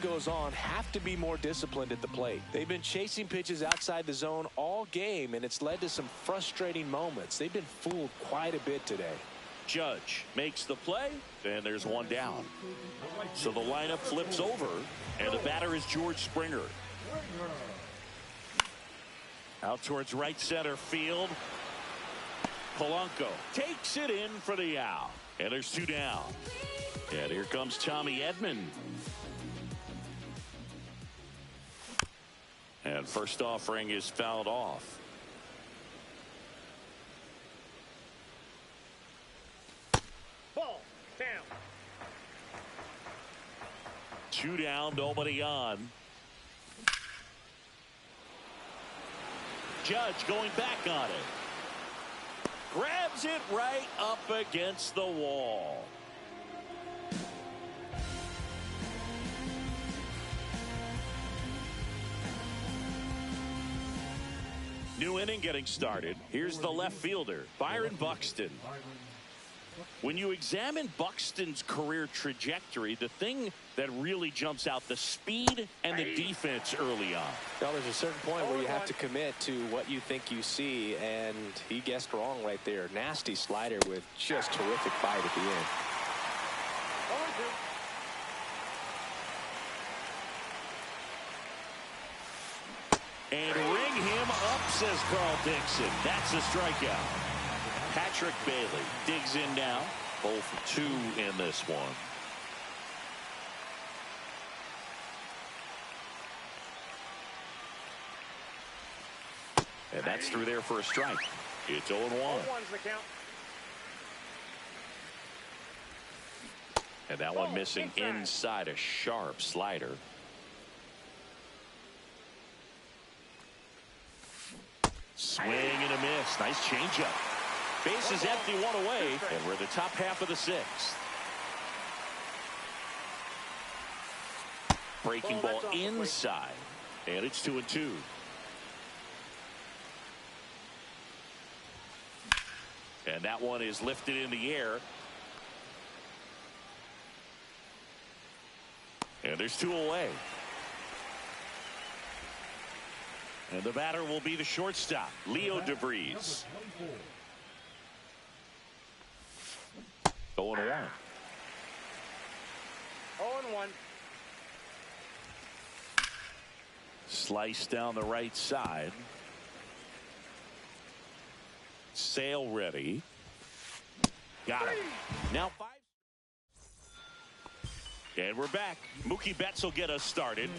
goes on, have to be more disciplined at the plate. They've been chasing pitches outside the zone all game, and it's led to some frustrating moments. They've been fooled quite a bit today. Judge makes the play, and there's one down. So the lineup flips over, and the batter is George Springer. Out towards right center field. Polanco takes it in for the out. And there's two down. And here comes Tommy Edman. And first offering is fouled off. Ball down. Two down, nobody on. Judge going back on it. Grabs it right up against the wall. New inning getting started. Here's the left fielder, Byron Buxton. When you examine Buxton's career trajectory, the thing that really jumps out, the speed and the defense early on. Well, there's a certain point where you have to commit to what you think you see, and he guessed wrong right there. Nasty slider with just terrific bite at the end. And ring him up, says Carl Dixon. That's a strikeout. Patrick Bailey digs in now. 0 for 2 in this one. And that's through there for a strike. It's 0-1. And that one missing inside, a sharp slider. Swing and a miss. Nice changeup. Base is empty, one away, and we're in the top half of the sixth. Breaking ball inside, and it's 2-2. And that one is lifted in the air. And there's 2 away. And the batter will be the shortstop, Leo DeVries. 0-1. 0-1. Slice down the right side. Sail ready. Got it. Now 5. And we're back. Mookie Betts will get us started.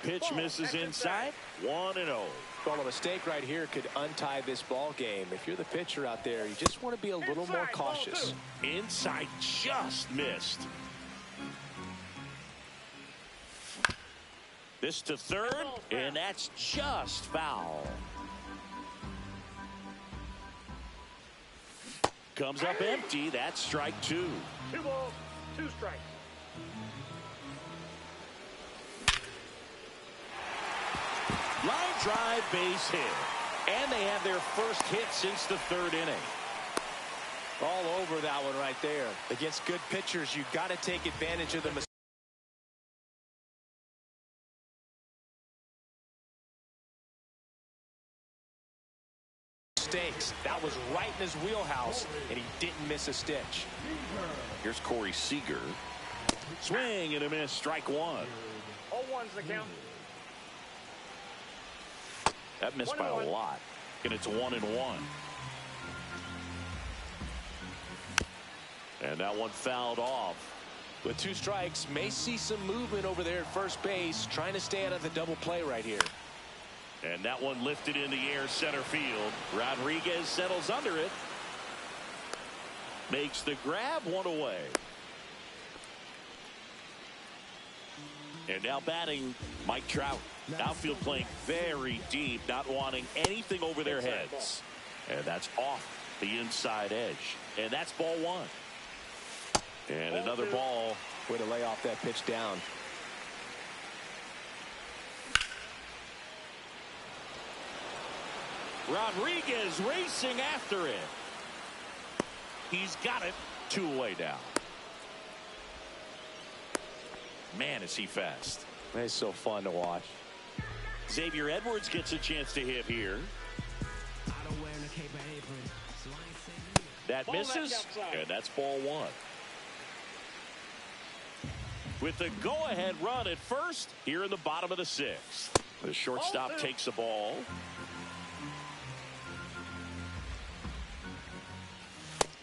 Pitch misses inside. 1-0. Well, a mistake right here could untie this ball game. If you're the pitcher out there, you just want to be a little more cautious. Inside just missed. This to third, and that's just foul. Comes up empty. That's strike 2. 2 balls, 2 strikes. Line drive, base hit. And they have their first hit since the 3rd inning. All over that one right there. Against good pitchers, you've got to take advantage of the mistakes. That was right in his wheelhouse, and he didn't miss a stitch. Here's Corey Seager. Swing and a miss, strike 1. 0-1's the count. That missed by a lot, and it's 1-1. And that one fouled off. With 2 strikes, may see some movement over there at first base, trying to stay out of the double play right here. And that one lifted in the air, center field. Rodriguez settles under it. Makes the grab, 1 away. And now batting, Mike Trout. Outfield playing very deep, not wanting anything over their heads. And that's off the inside edge. And that's ball 1. And another ball. Way to lay off that pitch down. Rodriguez racing after it. He's got it. 2 away now. Man, is he fast. It's so fun to watch. Xavier Edwards gets a chance to hit here. That Ball left misses, outside. and that's ball one. With the go-ahead run at first, here in the bottom of the sixth. The shortstop Ball two. takes the ball.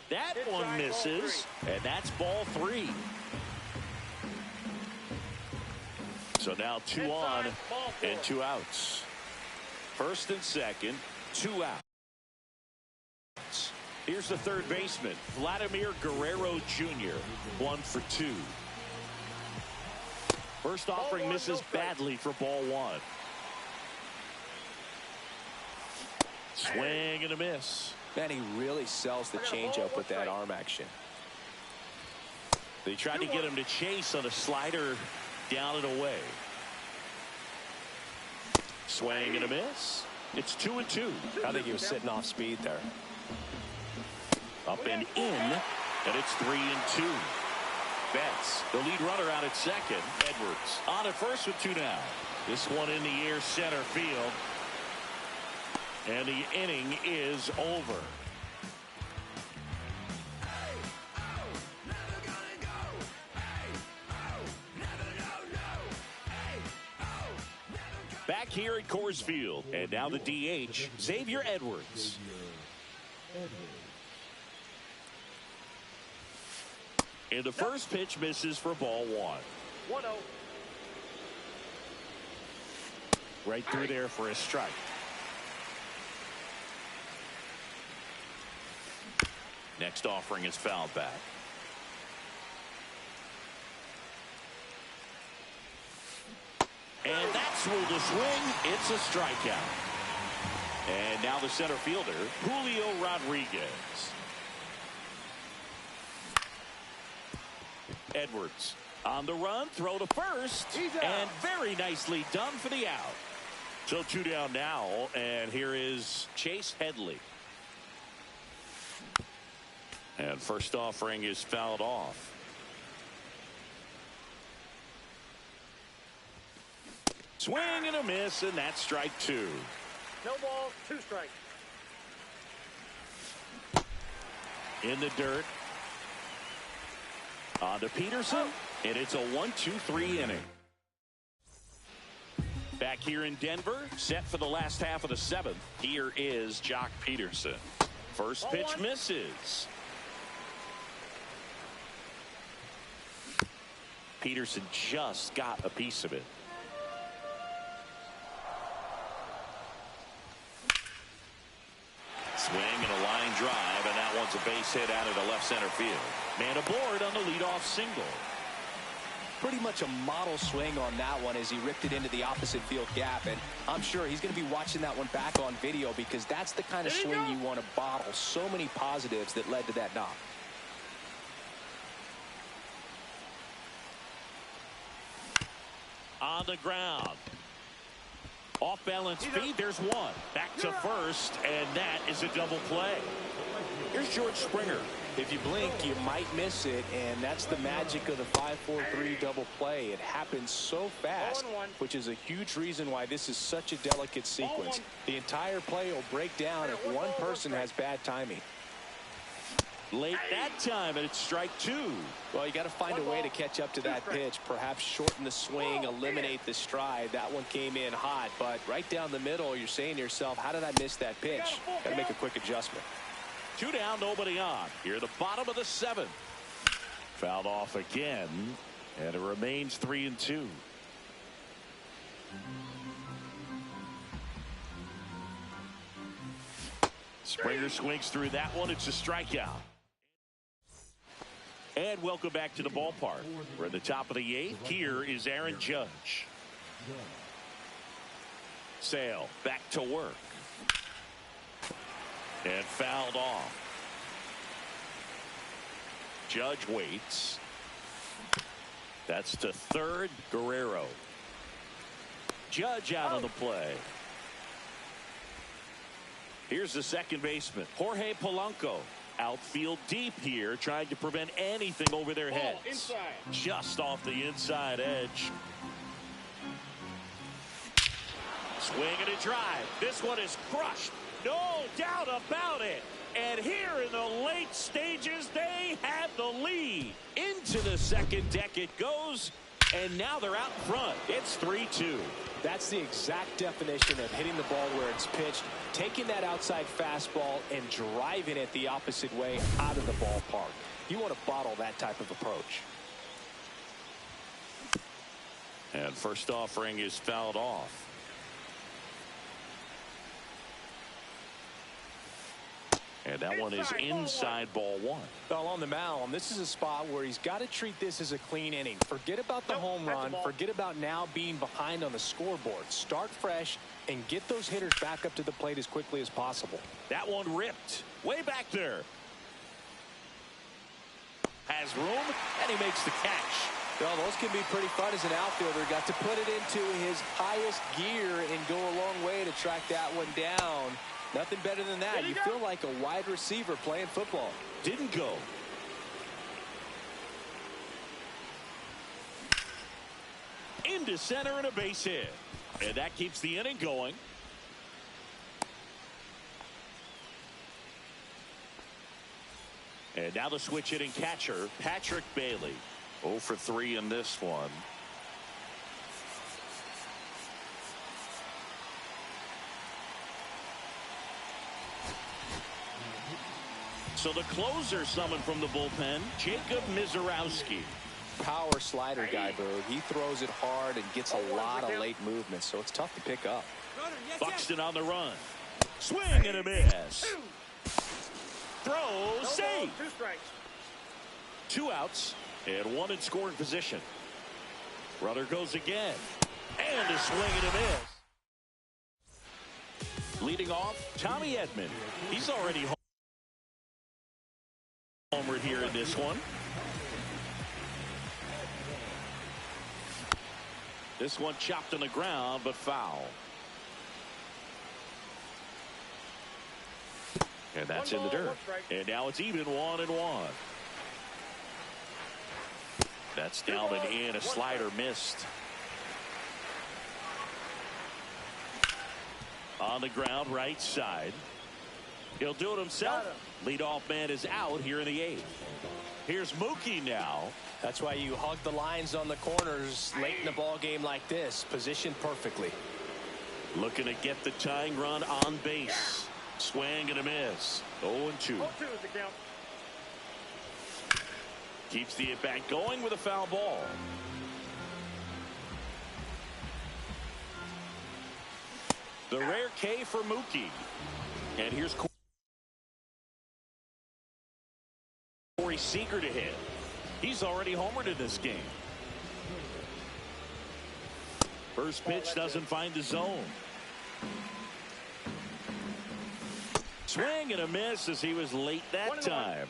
That Inside, one ball misses, and that's ball three. So now two Inside, on ball four. and two outs. First and second, two outs. Here's the third baseman, Vladimir Guerrero Jr., 1 for 2. First offering misses badly for ball one. Swing and a miss. Man, he really sells the changeup with that arm action. They tried to get him to chase on a slider down and away. Swing and a miss. It's 2-2. I think he was sitting off speed there. Up and in, and it's 3-2. Betts, the lead runner out at second. Edwards on at first with two down. This one in the air center field. And the inning is over. Back here at Coors Field, and now the DH, Xavier Edwards. And the first pitch misses for ball one. 1-0. Right through there for a strike. Next offering is fouled back. And that's ruled a swing. It's a strikeout. And now the center fielder, Julio Rodriguez. Edwards on the run, throw to first, and very nicely done for the out. So two down now, and here is Chase Headley. And first offering is fouled off. Swing and a miss, and that's strike two. No balls, 2 strikes. In the dirt. On to Peterson, and it's a 1-2-3 inning. Back here in Denver, set for the last half of the seventh. Here is Jock Peterson. First pitch misses. Peterson just got a piece of it. Swing and a line drive, and that one's a base hit out of the left center field. Man aboard on the leadoff single. Pretty much a model swing on that one as he ripped it into the opposite field gap, and I'm sure he's going to be watching that one back on video because that's the kind of swing you want to bottle. So many positives that led to that knock. On the ground. Off balance feed, there's one. Back to first, and that is a double play. Here's George Springer. If you blink, you might miss it, and that's the magic of the 5-4-3 double play. It happens so fast, which is a huge reason why this is such a delicate sequence. The entire play will break down if one person has bad timing. Late that time, and it's strike two. Well, you got to find a way to catch up to that pitch. Perhaps shorten the swing, eliminate the stride. That one came in hot, but right down the middle, you're saying to yourself, how did I miss that pitch? Got to make a quick adjustment. Two down, nobody on. Here at the bottom of the seventh. Fouled off again, and it remains 3-2. Springer swings through that one. It's a strikeout. And welcome back to the ballpark. We're at the top of the eighth. Here is Aaron Judge. Sale back to work. And fouled off. Judge waits. That's to third. Guerrero. Judge out on the play. Here's the second baseman, Jorge Polanco. Outfield deep here, trying to prevent anything over their heads. Inside. Just off the inside edge. Swing and a drive. This one is crushed. No doubt about it. And here in the late stages, they have the lead. Into the second deck it goes. And now they're out in front. It's 3-2. That's the exact definition of hitting the ball where it's pitched, taking that outside fastball and driving it the opposite way out of the ballpark. You want to bottle that type of approach. And first offering is fouled off. And that one is inside ball one. Well, on the mound, this is a spot where he's got to treat this as a clean inning. Forget about the home run. Forget about now being behind on the scoreboard. Start fresh and get those hitters back up to the plate as quickly as possible. That one ripped way back there. Has room, and he makes the catch. Well, those can be pretty fun as an outfielder. Got to put it into his highest gear and go a long way to track that one down. Nothing better than that. You feel like a wide receiver playing football. Didn't go. Into center and a base hit. And that keeps the inning going. And now the switch hitting catcher, Patrick Bailey. 0 for 3 in this one. So the closer summoned from the bullpen, Jacob Mizorowski. Power slider guy, Bird. He throws it hard and gets a lot of late movement, so it's tough to pick up. Buxton on the run. Swing and a miss. Throw, save. 2 strikes. 2 outs and 1 in scoring position. Runner goes again. And a swing and a miss. Leading off, Tommy Edman. He's already homered here in this one. This one chopped on the ground, but foul. And that's in the dirt. And now it's even 1-1. That's down and in. A slider missed. On the ground, right side. He'll do it himself. Leadoff man is out here in the 8th. Here's Mookie now. That's why you hug the lines on the corners late in the ball game like this. Positioned perfectly. Looking to get the tying run on base. Swing and a miss. 0-2. 0-2 is the count. Keeps the at-bat going with a foul ball. The rare K for Mookie. And here's Corey Seager to hit. He's already homered in this game. First pitch doesn't find the zone. Swing and a miss as he was late that time.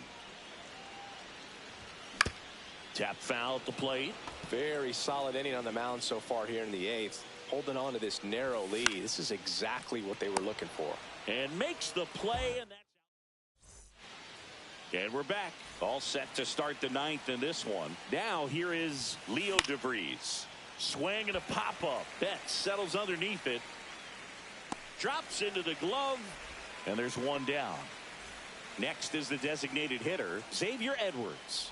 Tap foul at the plate. Very solid inning on the mound so far here in the 8th. Holding on to this narrow lead. This is exactly what they were looking for. And makes the play, and that's out. And we're back. All set to start the 9th in this one. Now here is Leo DeVries. Swing and a pop-up. Betts settles underneath it. Drops into the glove. And there's one down. Next is the designated hitter, Xavier Edwards.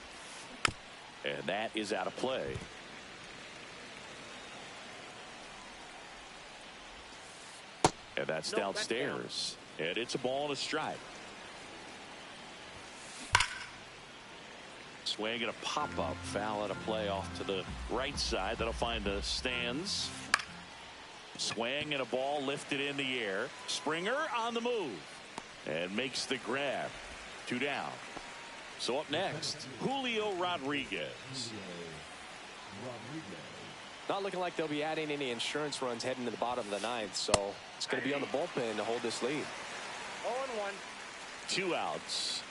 And that is out of play. And that's downstairs. And it's a ball and a strike. Swing and a pop-up. Foul at a play off to the right side. That'll find the stands. Swing and a ball lifted in the air. Springer on the move. And makes the grab. 2 down. So up next, Julio Rodriguez. Not looking like they'll be adding any insurance runs heading to the bottom of the 9th, so it's going to be on the bullpen to hold this lead. 0-1. 2 outs.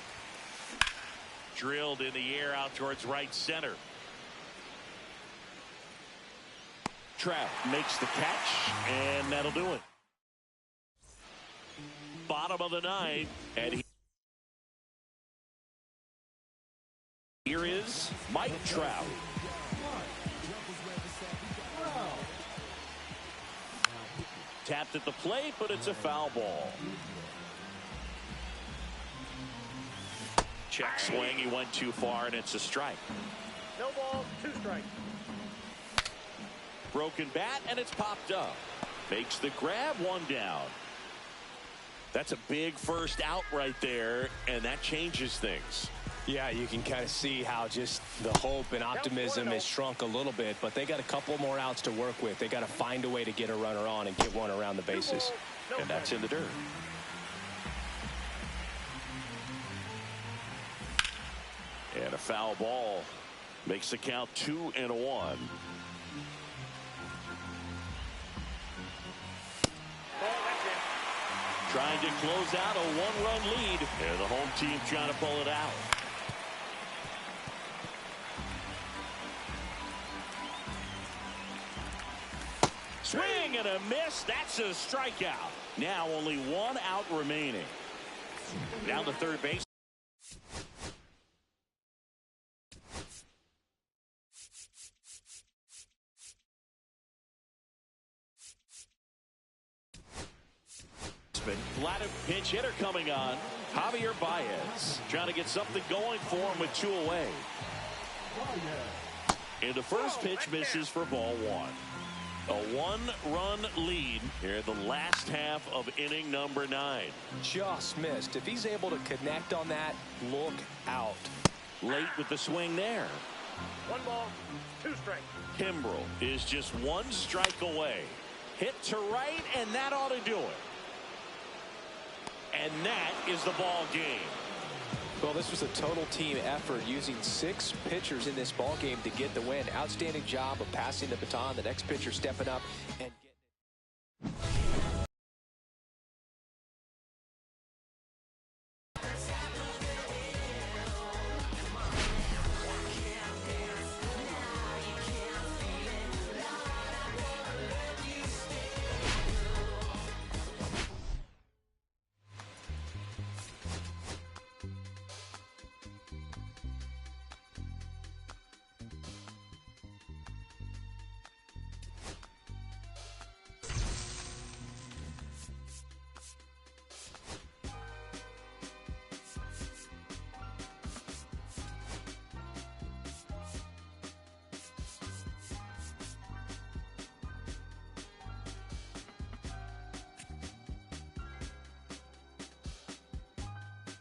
Drilled in the air out towards right center. Trout makes the catch, and that'll do it. Bottom of the 9th, and he Here is Mike Trout. Tapped at the plate, but it's a foul ball. Check swing. He went too far, and it's a strike. No ball, 2 strikes. Broken bat, and it's popped up. Makes the grab, 1 down. That's a big first out right there, and that changes things. Yeah, you can kind of see how just the hope and optimism has shrunk a little bit, but they got a couple more outs to work with. They got to find a way to get a runner on and get one around the bases. And that's in the dirt. And a foul ball makes the count 2-1. Trying to close out a 1-run lead. And the home team trying to pull it out. Swing and a miss. That's a strikeout. Now only 1 out remaining. Down to third base. Flat pinch hitter coming on. Javier Baez trying to get something going for him with 2 away. And the first pitch misses for ball 1. A 1-run lead here in the last half of inning number 9. Just missed. If he's able to connect on that, look out. Late with the swing there. 1 ball, 2 strikes. Kimbrel is just 1 strike away. Hit to right, and that ought to do it. And that is the ball game. Well, this was a total team effort, using 6 pitchers in this ball game to get the win. Outstanding job of passing the baton. The next pitcher stepping up and getting it.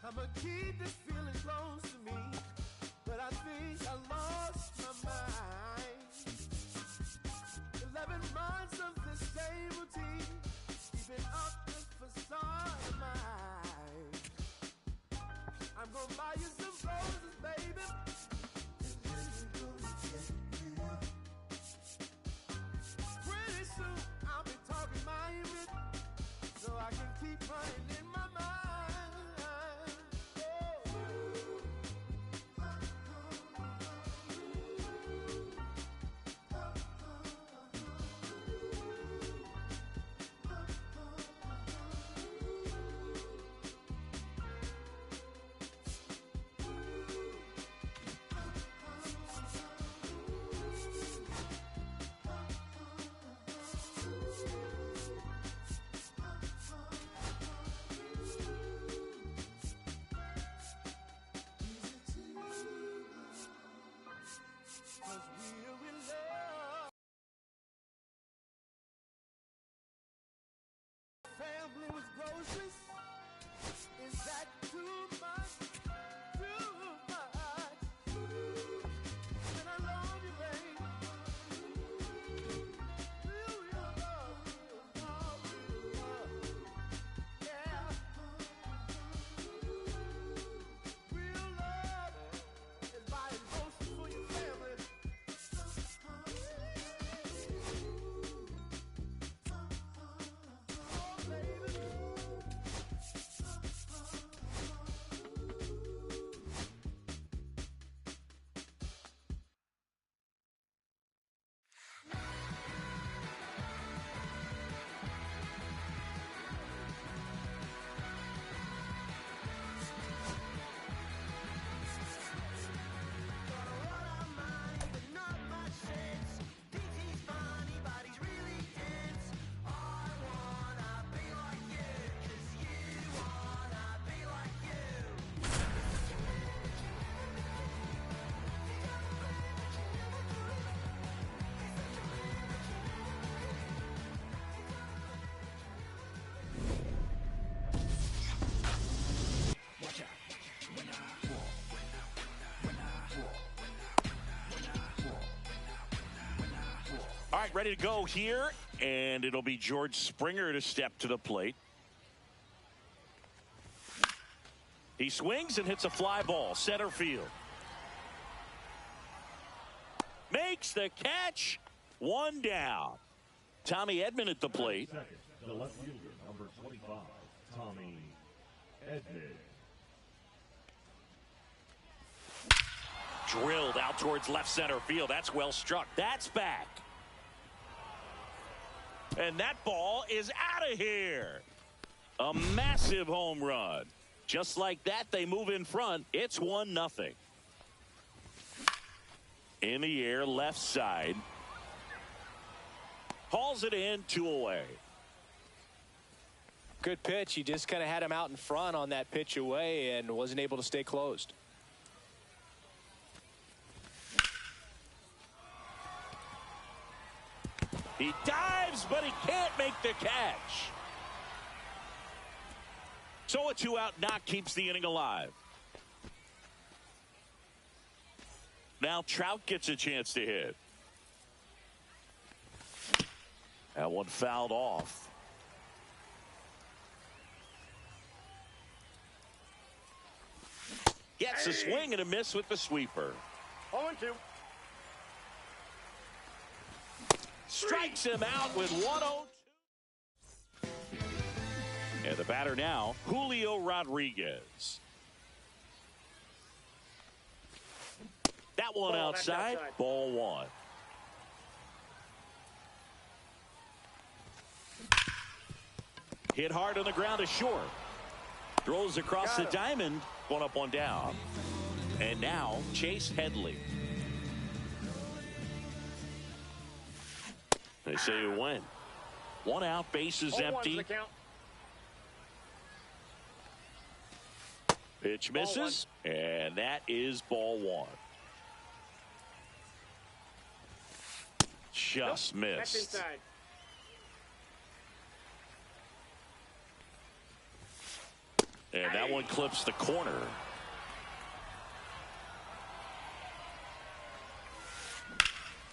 I'ma keep this feeling close to me, but I think I lost my mind. 11 months of the same routine, keeping up this facade of mine. I'm gonna buy you some roses, baby. Pretty soon I'll be talking my image, so I can keep running in my mind. right, ready to go here. And it'll be George Springer to step to the plate. He swings and hits a fly ball, center field. Makes the catch. One down. Tommy Edman at the plate. Second, the left fielder, number 25, Tommy Edman. Drilled out towards left center field. That's well struck. That's back. And that ball is out of here. A massive home run. Just like that, they move in front. It's 1-0. In the air, left side. Hauls it in, 2 away. Good pitch. He just kind of had him out in front on that pitch away and wasn't able to stay closed. He dives, but he can't make the catch. So a 2-out knock keeps the inning alive. Now Trout gets a chance to hit. That one fouled off. Gets a swing and a miss with the sweeper. 0-2. Strikes him out with 1-0. And the batter now, Julio Rodriguez. That one outside. Ball 1. Hit hard on the ground to short. Throws across the diamond. 1 up, 1 down. And now Chase Headley. They say you win. 1 out, bases empty. Pitch misses, and that is ball 1. Just missed. That's inside. And that one clips the corner.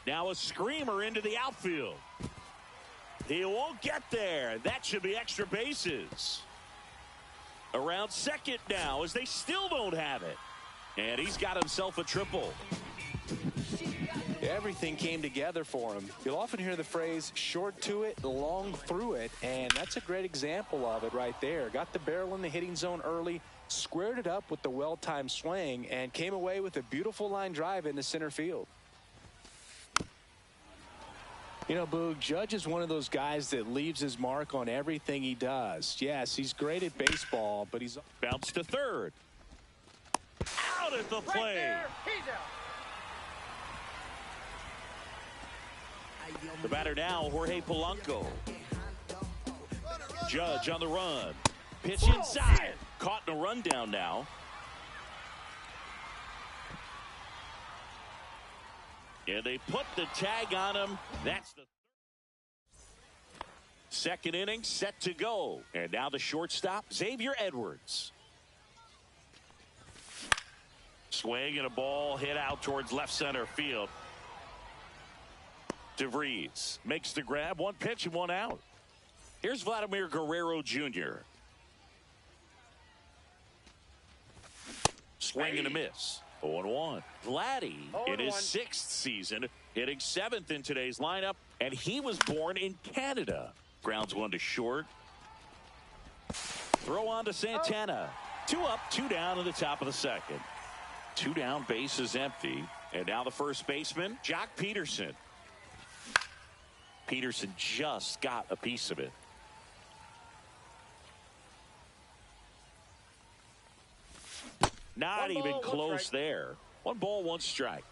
Now a screamer into the outfield. He won't get there. That should be extra bases. Around second now as they still don't have it. And he's got himself a triple. Everything came together for him. You'll often hear the phrase short to it, long through it, and that's a great example of it right there. Got the barrel in the hitting zone early, squared it up with the well-timed swing, and came away with a beautiful line drive into center field. You know, Boog, Judge is one of those guys that leaves his mark on everything he does. Yes, he's great at baseball, but he's... Bounce to third. Out at the plate. Right there. He's out. The batter now, Jorge Polanco. Judge on the run. Pitch inside. Caught in a rundown now. And they put the tag on him. That's the second inning set to go. And now the shortstop, Xavier Edwards. Swing and a ball hit out towards left center field. DeVries makes the grab. 1 pitch and 1 out. Here's Vladimir Guerrero Jr. Swing and a miss. 0-1. Vladdy in his 6th season, hitting 7th in today's lineup, and he was born in Canada. Grounds 1 to short. Throw on to Santana. 2 up, 2 down in the top of the second. 2 down, bases empty. And now the first baseman, Jock Peterson. Peterson just got a piece of it. Not even close there. 1 ball, 1 strike.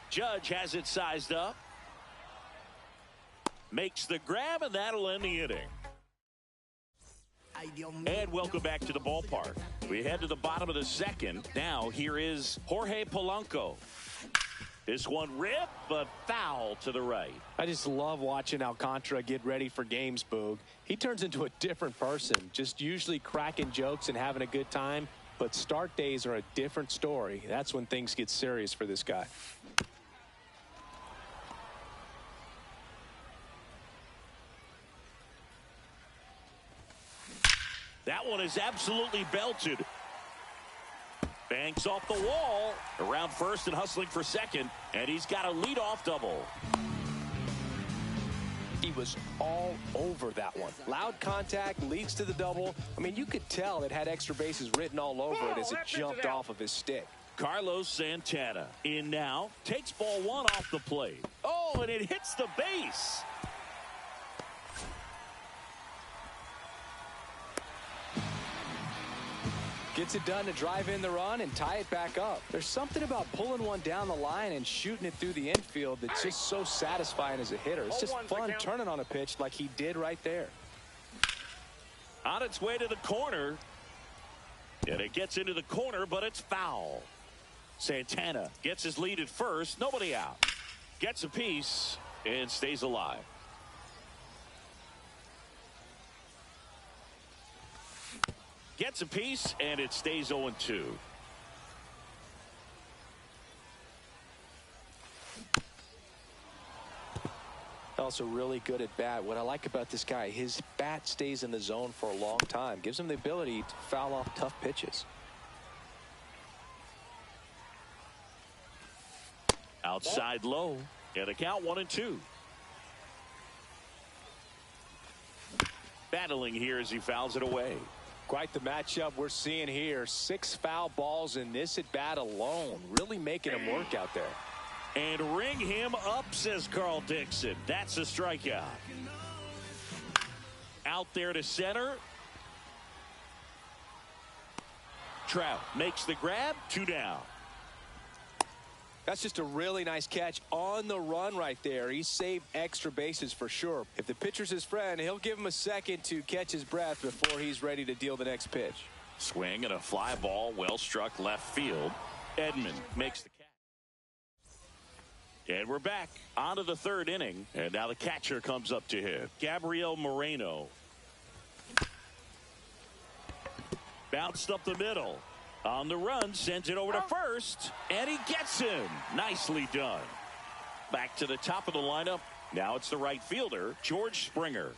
Judge has it sized up. Makes the grab, and that'll end the inning. And welcome back to the ballpark. We head to the bottom of the second. Now here is Jorge Polanco. This one ripped, but foul to the right. I just love watching Alcantara get ready for games, Boog. He turns into a different person, just usually cracking jokes and having a good time. But start days are a different story. That's when things get serious for this guy. That one is absolutely belted. Banks off the wall. Around first and hustling for second. And he's got a leadoff double. He was all over that one. Loud contact leads to the double. I mean, you could tell it had extra bases written all over it as it jumped off of his stick. Carlos Santana in now. Takes ball one off the plate. Oh, and it hits the base. Gets it done to drive in the run and tie it back up. There's something about pulling one down the line and shooting it through the infield that's just so satisfying as a hitter. It's just fun turning on a pitch like he did right there. On its way to the corner. And it gets into the corner, but it's foul. Santana gets his lead at first. Nobody out. Gets a piece and stays alive. Gets a piece, and it stays 0-2. Also really good at bat. What I like about this guy, his bat stays in the zone for a long time. Gives him the ability to foul off tough pitches. Outside low, and a count 1-2. Battling here as he fouls it away. Quite the matchup we're seeing here. 6 foul balls in this at bat alone. Really making him work out there. And ring him up, says Carl Dixon. That's a strikeout. Out there to center. Trout makes the grab. 2 down. That's just a really nice catch on the run right there. He saved extra bases for sure. If the pitcher's his friend, he'll give him a second to catch his breath before he's ready to deal the next pitch. Swing and a fly ball, well struck left field. Edman makes the catch. And we're back onto the 3rd inning. And now the catcher comes up to him. Gabriel Moreno. Bounced up the middle. On the run, sends it over to first, and he gets him. Nicely done. Back to the top of the lineup. Now it's the right fielder, George Springer.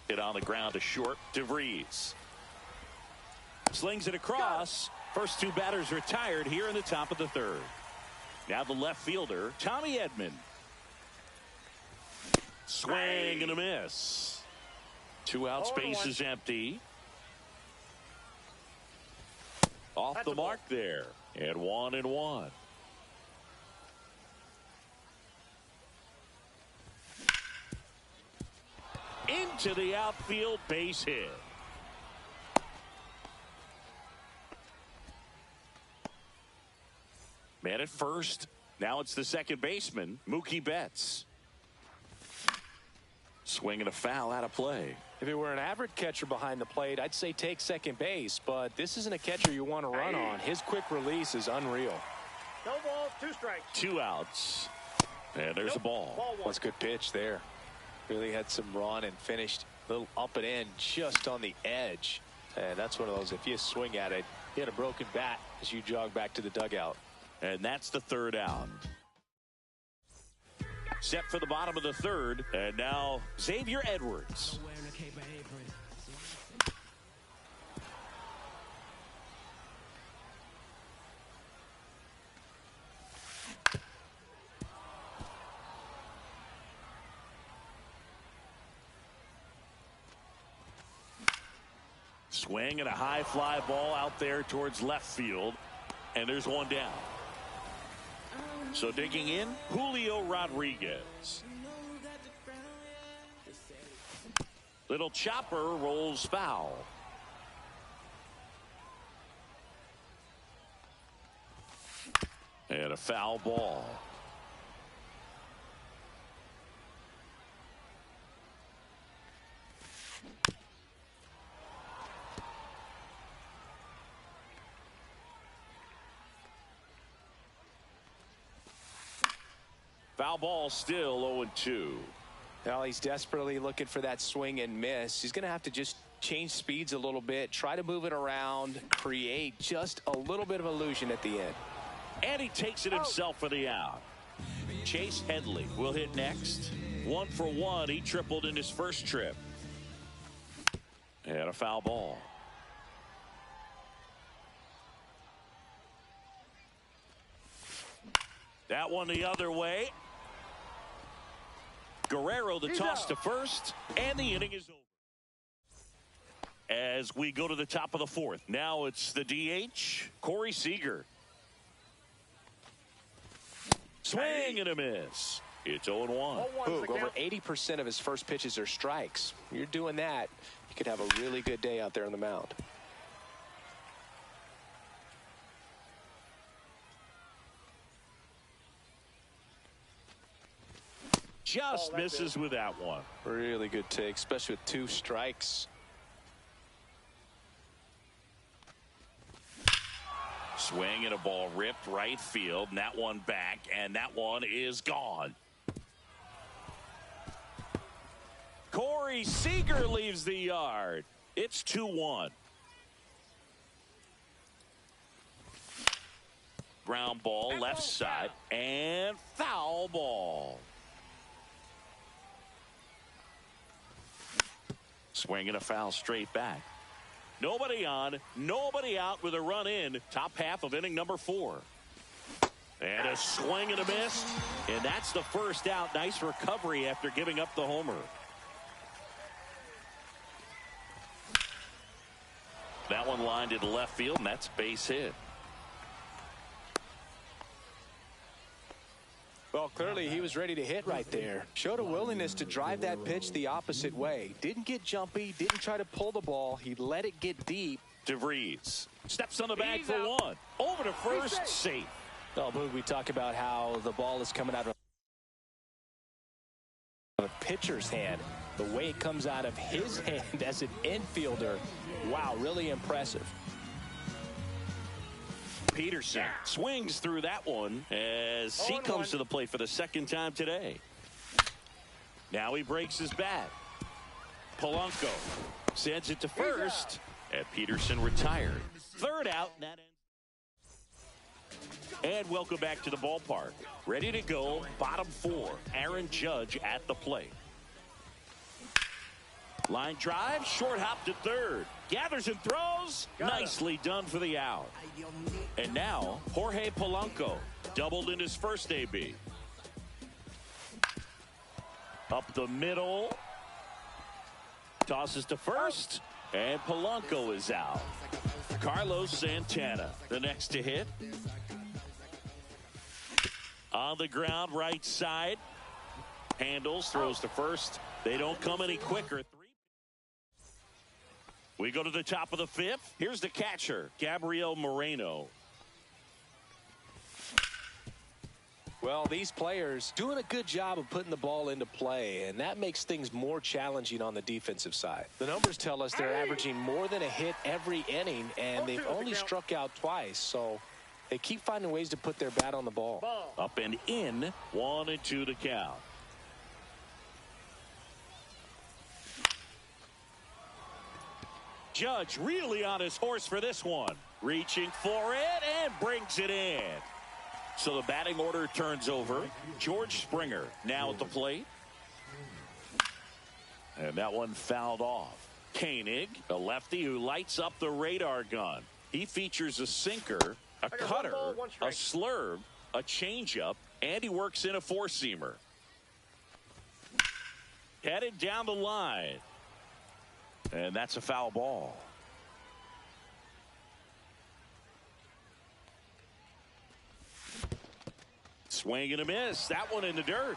Hit on the ground to short, DeVries. Slings it across. First 2 batters retired here in the top of the 3rd. Now the left fielder, Tommy Edman. Swing and a miss. 2 out, space is empty. Off the mark there. And 1-1. Into the outfield, base hit. Man at first. Now it's the second baseman, Mookie Betts. Swing and a foul out of play. If it were an average catcher behind the plate, I'd say take second base, but this isn't a catcher you want to run on. His quick release is unreal. No balls, 2 strikes. 2 outs. And there's a ball. That's a good pitch there. Really had some run and finished a little up and in just on the edge. And that's one of those, if you swing at it, you had a broken bat as you jog back to the dugout. And that's the 3rd out. Set for the bottom of the 3rd. And now Xavier Edwards. Swing and a high fly ball out there towards left field. And there's 1 down. So digging in, Julio Rodriguez. Little chopper rolls foul. And a foul ball. Foul ball, still 0-2. Well, he's desperately looking for that swing and miss. He's going to have to just change speeds a little bit, try to move it around, create just a little bit of illusion at the end. And he takes it himself for the out. Chase Headley will hit next. 1 for 1. He tripled in his first trip. And a foul ball. That one the other way. Guerrero the toss to first, and the inning is over. As we go to the top of the fourth, now it's the DH, Corey Seager. Swing and a miss. It's 0-1. Boog, over 80% of his first pitches are strikes. You're doing that, you could have a really good day out there on the mound. Just misses with that one. Really good take, especially with 2 strikes. Swing and a ball ripped right field, and that one back, and that one is gone. Corey Seager leaves the yard. It's 2-1. Ground ball left side, and foul ball. Swing and a foul straight back. Nobody on, nobody out with a run in. Top half of inning number 4. And a swing and a miss. And that's the first out. Nice recovery after giving up the homer. That one lined into left field, and that's base hit. Well, clearly he was ready to hit right there. Showed a willingness to drive that pitch the opposite way. Didn't get jumpy, didn't try to pull the ball. He let it get deep. DeVries steps on the bag for one. Over to first, safe. Well, Boog, we talk about how the ball is coming out of a pitcher's hand. The way it comes out of his hand as an infielder, wow, really impressive. Peterson swings through that one as he comes to the plate for the second time today. Now he breaks his bat. Polanco sends it to first, and Peterson retired. Third out. And welcome back to the ballpark. Ready to go, bottom 4. Aaron Judge at the plate. Line drive, short hop to third. Gathers and throws. Nicely done for the out. And now, Jorge Polanco doubled in his first AB. Up the middle. Tosses to first. And Polanco is out. Carlos Santana, the next to hit. On the ground, right side. Handles, throws to first. They don't come any quicker. We go to the top of the 5th. Here's the catcher, Gabriel Moreno. Well, these players doing a good job of putting the ball into play, and that makes things more challenging on the defensive side. The numbers tell us they're averaging more than a hit every inning, and they've only struck out twice, so they keep finding ways to put their bat on the ball. Up and in, 1-2 to count. Judge really on his horse for this one. Reaching for it and brings it in. So the batting order turns over. George Springer now at the plate. And that one fouled off. Koenig, a lefty who lights up the radar gun. He features a sinker, a cutter, a slurve, a changeup, and he works in a 4-seamer. Headed down the line. And that's a foul ball. Swing and a miss. That one in the dirt.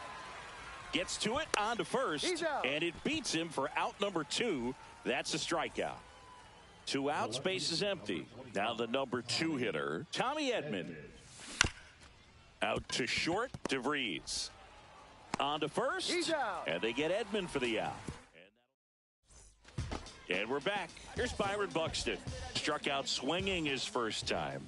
Gets to it, on to first, and it beats him for out number 2. That's a strikeout. 2 outs, base is empty. Now the number 2 hitter, Tommy Edman. Out to short, DeVries. On to first, and they get Edman for the out. And we're back. Here's Byron Buxton. Struck out swinging his first time.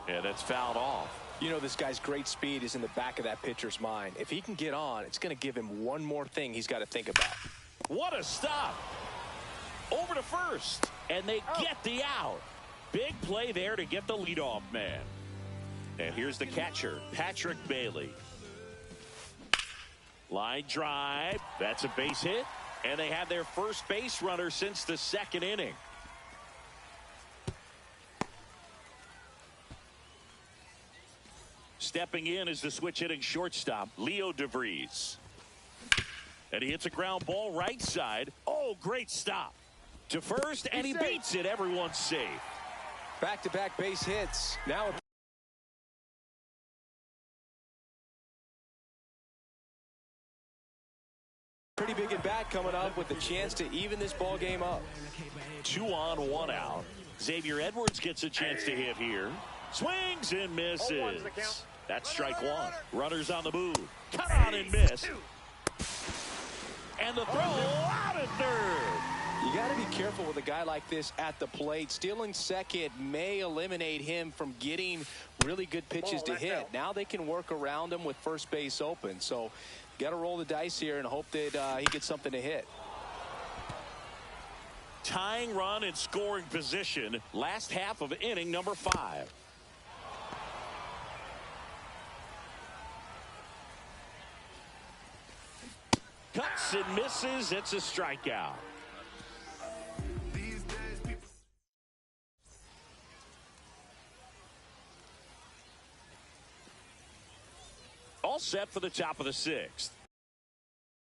And that's fouled off. You know, this guy's great speed is in the back of that pitcher's mind. If he can get on, it's going to give him one more thing he's got to think about. What a stop. Over to first, and they get the out. Big play there to get the leadoff man. And here's the catcher, Patrick Bailey. Line drive. That's a base hit. And they have their first base runner since the second inning. Stepping in is the switch hitting shortstop, Leo DeVries. And he hits a ground ball right side. Oh, great stop. To first, and he beats it. Everyone's safe. Back-to-back base hits. Now pretty big at bat coming up with the chance to even this ball game up. 2 on, 1 out. Xavier Edwards gets a chance to hit here. Swings and misses. That's strike 1. Runners on the move. Cut on and miss. And the throw out at third. You got to be careful with a guy like this at the plate. Stealing second may eliminate him from getting really good pitches to hit. Now they can work around him with first base open. So got to roll the dice here and hope that he gets something to hit. Tying run in scoring position. Last half of inning number 5. Cuts and misses. It's a strikeout. All set for the top of the 6th.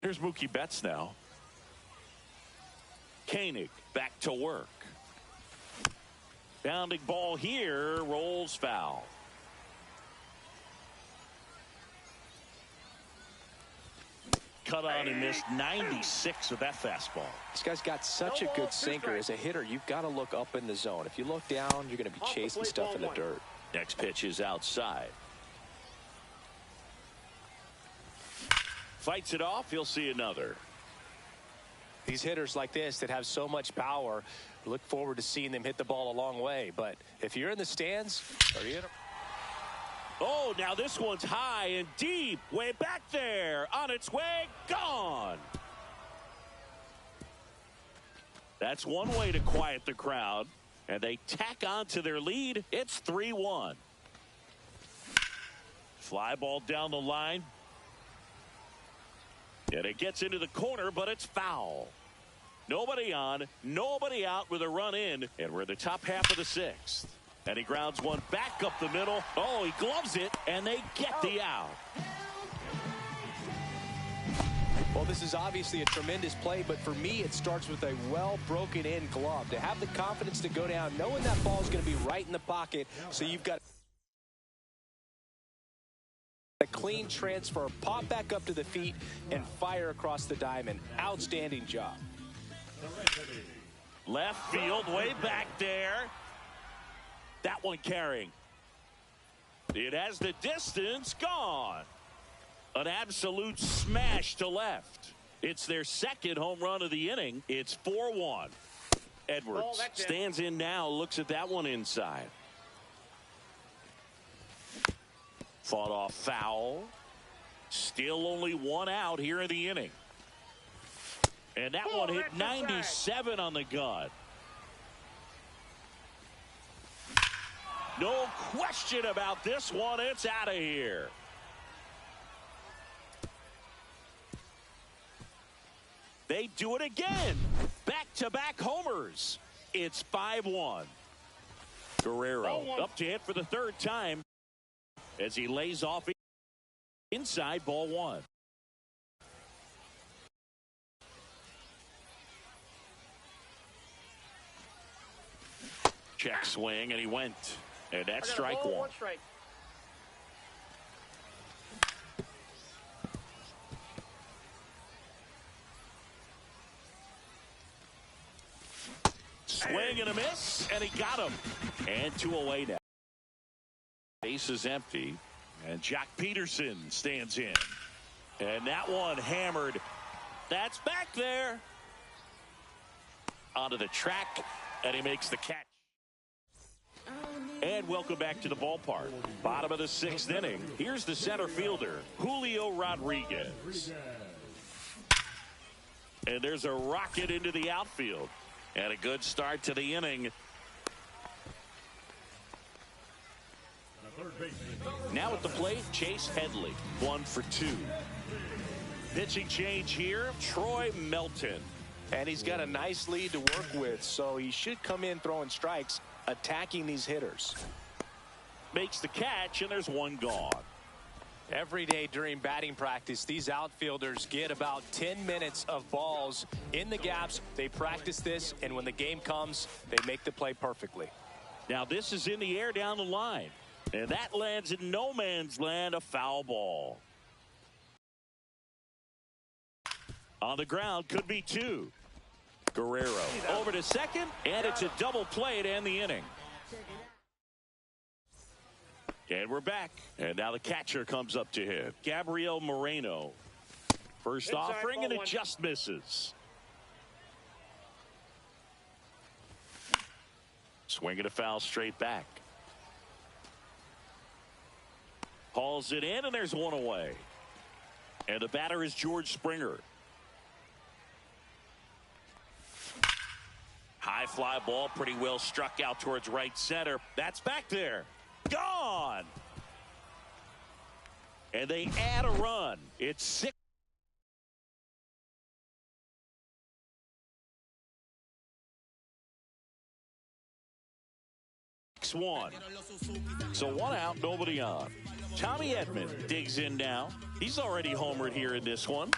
Here's Mookie Betts now. Koenig back to work. Bounding ball here, rolls foul. Cut on and missed 96 with that fastball. This guy's got such a good sinker. As a hitter, you've got to look up in the zone. If you look down, you're going to be chasing stuff in the dirt. Next pitch is outside. Fights it off. He'll see another. These hitters like this that have so much power, look forward to seeing them hit the ball a long way. But if you're in the stands, are you in? Oh, now this one's high and deep. Way back there. On its way. Gone. That's one way to quiet the crowd. And they tack on to their lead. It's 3-1. Fly ball down the line. And it gets into the corner, but it's foul. Nobody on, nobody out with a run in. And we're in the top half of the 6th. And he grounds one back up the middle. Oh, he gloves it, and they get the out. Well, this is obviously a tremendous play, but for me, it starts with a well broken in glove. To have the confidence to go down, knowing that ball is going to be right in the pocket, so you've got a clean transfer, pop back up to the feet, and fire across the diamond. Outstanding job. Left field, way back there. That one carrying. It has the distance, gone. An absolute smash to left. It's their second home run of the inning. It's 4-1. Edwards stands in now, looks at that one inside. Fought off foul. Still only 1 out here in the inning. And that one hit 97 on the gun. No question about this one. It's out of here. They do it again. Back-to-back homers. It's 5-1. Guerrero up to hit for the 3rd time as he lays off inside, ball 1. Check swing, and he went. And that's strike 1. Swing and a miss, and he got him. And 2 away now. Base is empty, and Jack Peterson stands in. And that one hammered. That's back there. Onto the track, and he makes the catch. And And welcome back to the ballpark. Bottom of the 6th inning. Here's the center fielder, Julio Rodriguez. And there's a rocket into the outfield. And a good start to the inning. Now at the plate, Chase Headley, 1 for 2. Pitching change here, Troy Melton. And he's got a nice lead to work with, so he should come in throwing strikes, attacking these hitters. Makes the catch, and there's one gone. Every day during batting practice, these outfielders get about 10 minutes of balls in the gaps. They practice this, and when the game comes, they make the play perfectly. Now this is in the air down the line, and that lands in no man's land, a foul ball. On the ground, could be 2. Guerrero over to second, and it's a double play to end the inning. And we're back. And now the catcher comes up to hit. Gabriel Moreno. First offering, and it just misses. Swinging a foul straight back. Hauls it in, and there's one away. And the batter is George Springer. High fly ball, pretty well struck out towards right center. That's back there. Gone. And they add a run. It's 6-1. So 1 out, nobody on. Tommy Edman digs in now. He's already homered here in this one.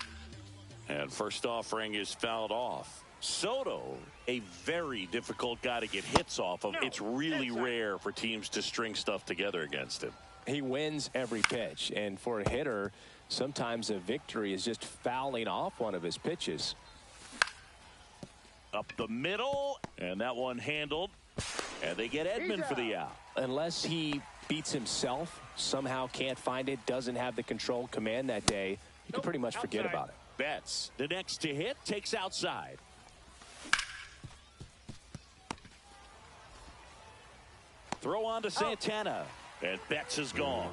And first offering is fouled off. Soto, a very difficult guy to get hits off of. It's really rare for teams to string stuff together against him. He wins every pitch, and for a hitter, sometimes a victory is just fouling off one of his pitches. Up the middle, and that one handled, and they get Edman for the out. Unless he beats himself, somehow can't find it, doesn't have the control command that day, you can pretty much forget about it. Betts, the next to hit, takes outside. Throw on to Santana, and Betts is gone.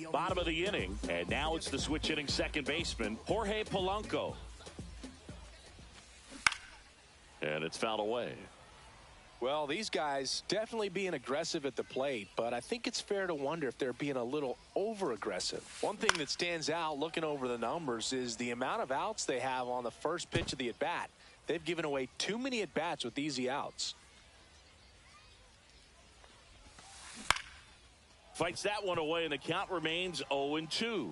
Bottom of the inning, and now it's the switch hitting second baseman, Jorge Polanco. And it's fouled away. Well, these guys definitely being aggressive at the plate, but I think it's fair to wonder if they're being a little over-aggressive. One thing that stands out looking over the numbers is the amount of outs they have on the first pitch of the at-bat. They've given away too many at-bats with easy outs. Fights that one away, and the count remains 0-2.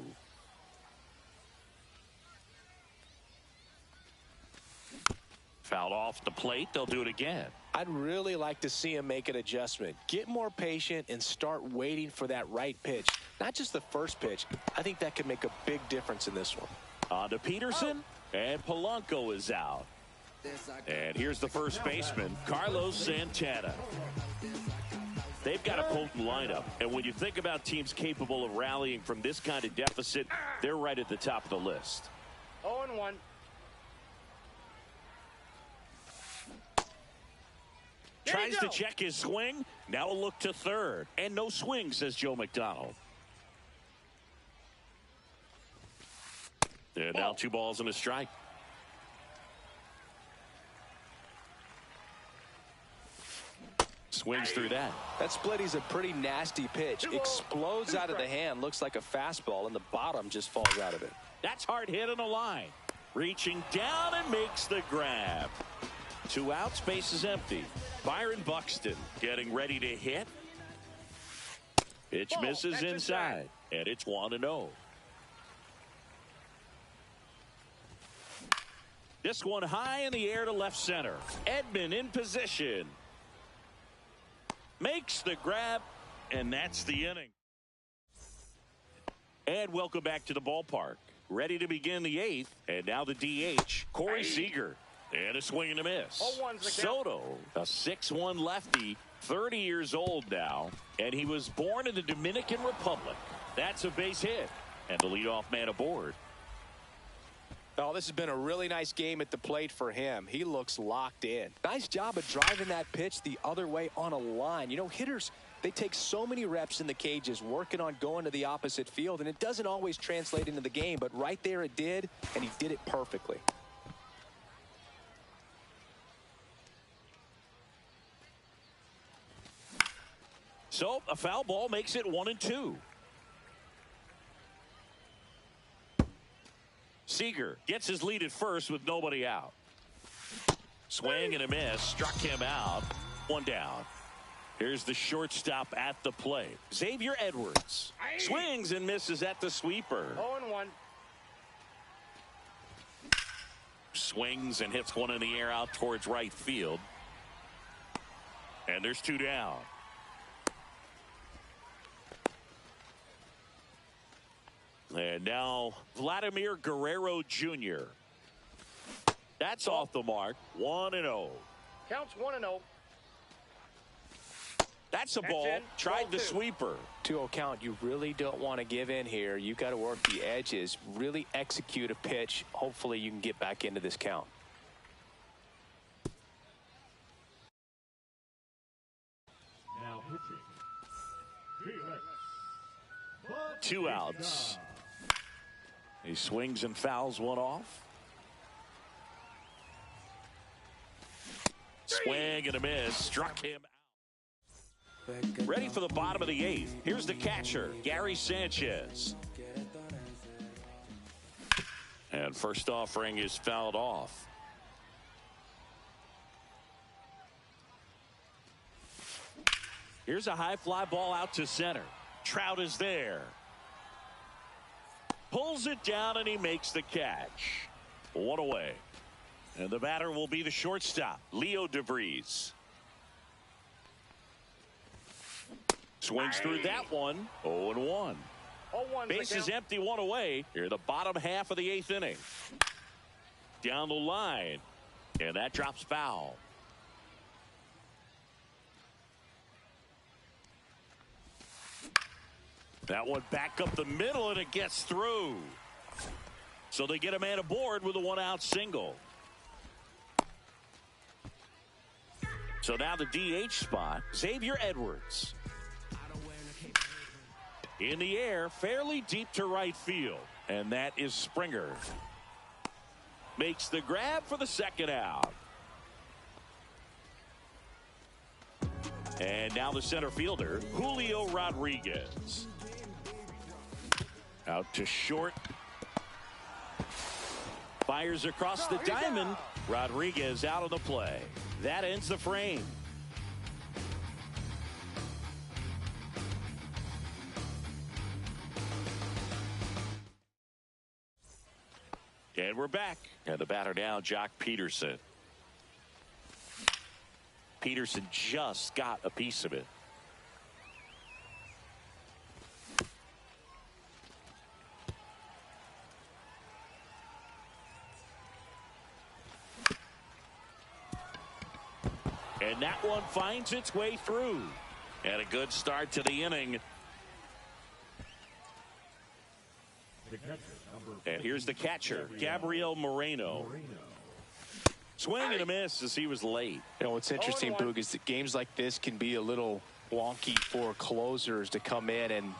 Fouled off the plate. They'll do it again. I'd really like to see him make an adjustment. Get more patient and start waiting for that right pitch. Not just the first pitch. I think that could make a big difference in this one. On to Peterson, and Polanco is out. And here's the first baseman, Carlos Santana. They've got a potent lineup, and when you think about teams capable of rallying from this kind of deficit, they're right at the top of the list. 0-1. Tries to check his swing. Now a look to third. And no swing, says Joe McDonald. And now 2 balls and a strike. Swings through that. That split is a pretty nasty pitch. Explodes out of the hand. Looks like a fastball, and the bottom just falls out of it. That's hard hit on the line. Reaching down and makes the grab. 2 outs, base is empty. Byron Buxton getting ready to hit. Pitch misses inside, and it's 1-0. This one high in the air to left center. Edman in position. Makes the grab, and that's the inning. And welcome back to the ballpark. Ready to begin the 8th, and now the DH, Corey Seager. And a swing and a miss. Soto, a 6'1 lefty, 30 years old now, and he was born in the Dominican Republic. That's a base hit, and the leadoff man aboard. Oh, this has been a really nice game at the plate for him. He looks locked in. Nice job of driving that pitch the other way on a line. You know, hitters, they take so many reps in the cages working on going to the opposite field, and it doesn't always translate into the game, but right there it did, and he did it perfectly. So a foul ball makes it 1-2. Seager gets his lead at first with nobody out. Swing and a miss. Struck him out. One down. Here's the shortstop at the plate. Xavier Edwards. Swings and misses at the sweeper. 0-1. Swings and hits one in the air out towards right field. And there's two down. And now Vladimir Guerrero Jr. That's off the mark. 1-0. Counts 1-0. That's a ball. Tried the sweeper. 2-0 count. You really don't want to give in here. You got to work the edges. Really execute a pitch. Hopefully you can get back into this count. Now pitching. Felix. 2 outs. He swings and fouls one off. Swing and a miss. Struck him out. Ready for the bottom of the 8th. Here's the catcher, Gary Sanchez. And first offering is fouled off. Here's a high fly ball out to center. Trout is there. Pulls it down and he makes the catch. One away. And the batter will be the shortstop, Leo DeVries. Swings through that one. 0-1. 0-1. Base is empty, one away. Here, the bottom half of the 8th inning. Down the line. And that drops foul. That one back up the middle, and it gets through. So they get a man aboard with a 1-out single. So now the DH spot, Xavier Edwards. In the air, fairly deep to right field. And that is Springer. Makes the grab for the 2nd out. And now the center fielder, Julio Rodriguez. Out to short. Fires across the diamond. Rodriguez out of the play. That ends the frame. And we're back. And the batter now, Jock Peterson. Peterson just got a piece of it. And that one finds its way through. And a good start to the inning. And here's the catcher, Gabriel Moreno. Swing and a miss as he was late. You know, what's interesting, Boog, is that games like this can be a little wonky for closers to come in, and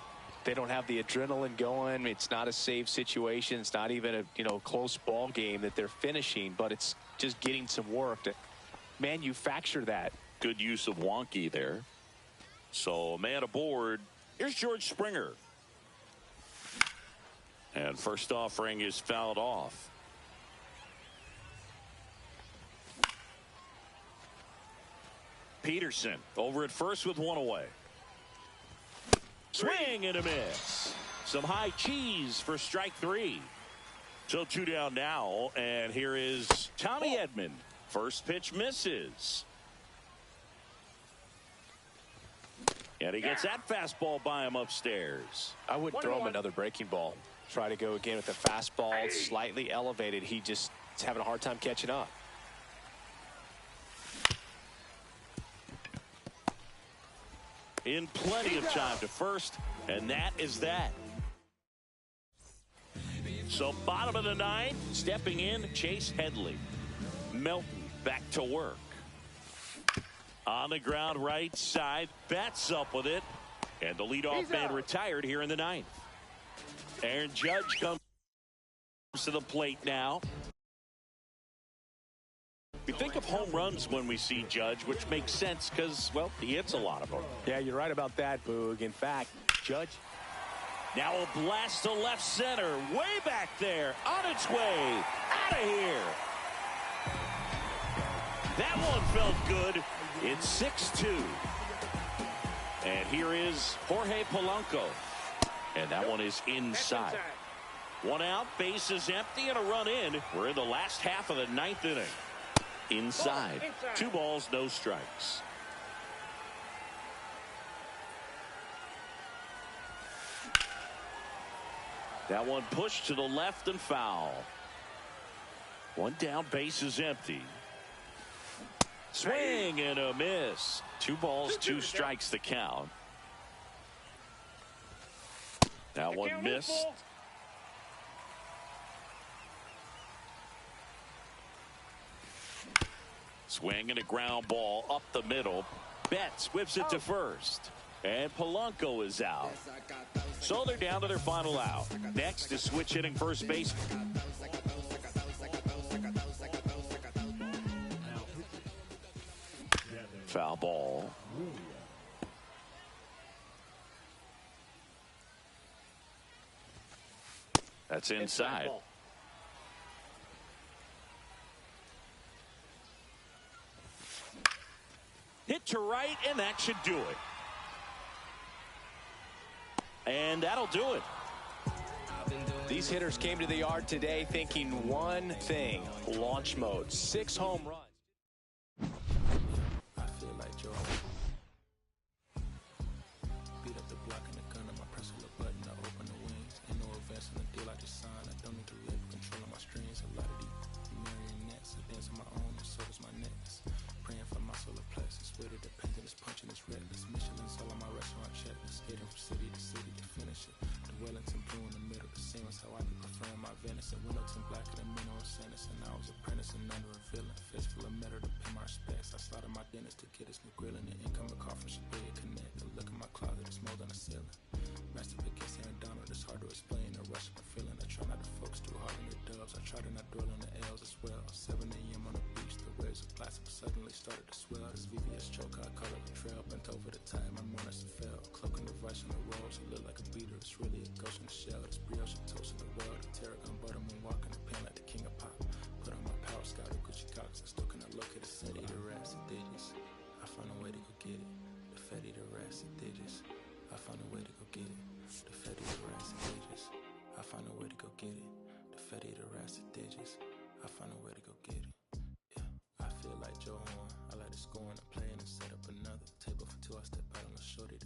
they don't have the adrenaline going. It's not a safe situation. It's not even a close ball game that they're finishing, but it's just getting some work to manufacture that. Good use of wonky there. So man aboard. Here's George Springer. And first offering is fouled off. Peterson over at first with one away. Swing and a miss. Some high cheese for strike 3. So 2 down now. And here is Tommy Edman. First pitch misses. And he gets that fastball by him upstairs. I would throw him another breaking ball. Try to go again with the fastball slightly elevated. He just is having a hard time catching up. In plenty of time to first, and that is that. So bottom of the ninth, stepping in, Chase Headley. Melton back to work. On the ground right side, bats up with it. And the leadoff man retired here in the ninth. Aaron Judge comes to the plate now. We think of home runs when we see Judge, which makes sense because, well, he hits a lot of them. Yeah, you're right about that, Boog. In fact, Judge. Now a blast to left center, way back there, on its way, out of here. That one felt good. It's 6-2. And here is Jorge Polanco. And that one is inside. One out, base is empty, and a run in. We're in the last half of the ninth inning. Inside. 2 balls, no strikes. That one pushed to the left and foul. One down, base is empty. Swing and a miss. 2 balls, 2 strikes to count. That one missed. Swing and a ground ball up the middle. Betts whips it to first. And Polanco is out. So they're down to their final out. Next is switch hitting first base. Foul ball. That's inside. Hit to right, and that should do it. And that'll do it. These hitters came to the yard today thinking one thing: launch mode. 6 home runs. I feel like Joe. Beat up the block in the gun, I press a little button, I open the wings. Ain't no advance in the deal I just signed. I don't need to rip, controlling my strings. A lot of these marionettes, I dance on my own, and so does my necks. Praying for my solar plexus, with it dependent, it's punching, it's reckless. Michelin's all on my restaurant checklist, skating from city to city to finish it. The Wellington blue in the middle, the same as how I be preferring my venison. Wellington black and the minnow and sentence, and I was apprentice and none revealing. Fist full of metal to pay my respects. I slaughtered my dentist to get his new grilling. The incoming call from Shabaya Connect. The look in my closet, it's mold on the ceiling. Master against Aaron Donald, it's hard to explain the rush of my feeling. I try not to focus too hard on the dubs. I try to not dwell on the L's as well. 7 a.m. on the beach, the waves of plastic suddenly started to swell. This VVS choke, I call it the trail. Bent over the time, my mornings fell. Cloaking the vice on the rolls, it look like a beater. It's really a ghost in the shell. This brioche and toast in the world. The tarragon butter moon walking the pen like the king of pop. Put on my power scout and Gucci Cox. I still cannot locate the city, the rats and digits. I found a way to go get it. The fatty, the rats and digits. I found a way to go get it. The fatty, the rats and digits. I found a way to go get it. The fatty, the rats and digits. I found a way to go get it. Yeah, I feel like Joe Horn. I like to score and play and set up another table for 2. I step out on the shorty.